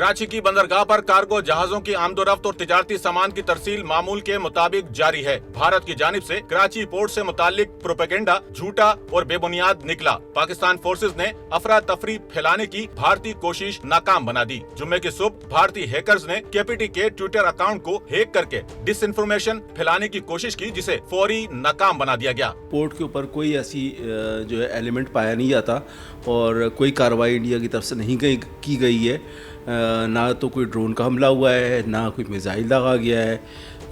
कराची की बंदरगाह पर कार्गो जहाजों की आमदोरफ्त और तिजारती सामान की तरसील मामूल के मुताबिक जारी है। भारत की जानिब से कराची पोर्ट से मुतालिक प्रोपेगेंडा झूठा और बेबुनियाद निकला। पाकिस्तान फोर्सेज ने अफरा तफरी फैलाने की भारतीय कोशिश नाकाम बना दी। जुम्मे की सुबह भारतीय हैकर्स ने केपीटी के ट्विटर अकाउंट को हैक करके डिसइंफॉर्मेशन फैलाने की कोशिश की, जिसे फौरी नाकाम बना दिया गया। पोर्ट के ऊपर कोई ऐसी जो है एलिमेंट पाया नहीं जाता और कोई कार्रवाई इंडिया की तरफ से नहीं की गई है। ना तो कोई ड्रोन का हमला हुआ है, ना कोई मिसाइल लगा गया है,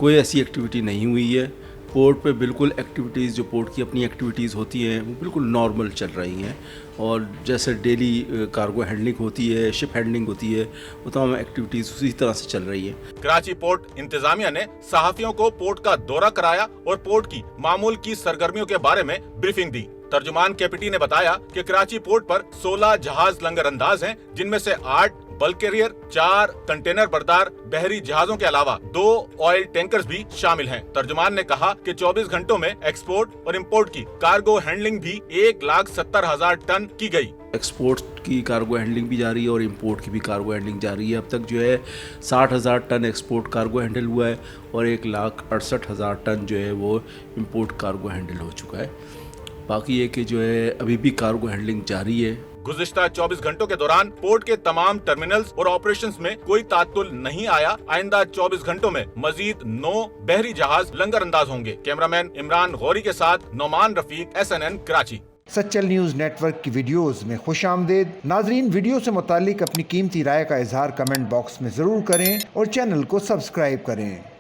कोई ऐसी एक्टिविटी नहीं हुई है। पोर्ट पे बिल्कुल एक्टिविटीज़ जो पोर्ट की अपनी एक्टिविटीज़ होती हैं वो बिल्कुल नॉर्मल चल रही हैं और जैसे डेली कार्गो हैंडलिंग होती है, शिप हैंडलिंग होती है, वो तमाम एक्टिविटीज़ उसी तरह से चल रही हैं। कराची पोर्ट इंतजामिया ने सहाफियों को पोर्ट का दौरा कराया और पोर्ट की मामूल की सरगर्मियों के बारे में ब्रीफिंग दी। तर्जुमान केपीटी ने बताया कि कराची पोर्ट पर 16 जहाज लंगर अंदाज हैं, जिनमें से 8 बल्क कैरियर, 4 कंटेनर बरदार बहरी जहाजों के अलावा 2 ऑयल टैंकर्स भी शामिल हैं। तर्जुमान ने कहा कि 24 घंटों में एक्सपोर्ट और इंपोर्ट की कार्गो हैंडलिंग भी 1,70,000 टन की गई। एक्सपोर्ट की कार्गो हैंडलिंग भी जारी है और इंपोर्ट की भी कार्गो हैंडलिंग जारी है। अब तक जो है 60,000 टन एक्सपोर्ट कार्गो हैंडल हुआ है और 1,68,000 टन जो है वो इंपोर्ट कार्गो हैंडल हो चुका है। बाकी ये कि जो है अभी भी कार्गो हैंडलिंग जारी है। गुज़िश्ता 24 घंटों के दौरान पोर्ट के तमाम टर्मिनल्स और ऑपरेशंस में कोई तात्तुल नहीं आया। आइंदा 24 घंटों में मजीद 9 बहरी जहाज लंगर अंदाज होंगे। कैमरामैन इमरान गौरी के साथ Nauman Rafiq, SNN Karachi. Sachal news network की वीडियोस में खुशामदीद। नाजरीन, वीडियो से मुतालिक अपनी कीमती राय का इजहार कमेंट बॉक्स में ज़रूर करें और चैनल को सब्सक्राइब करें।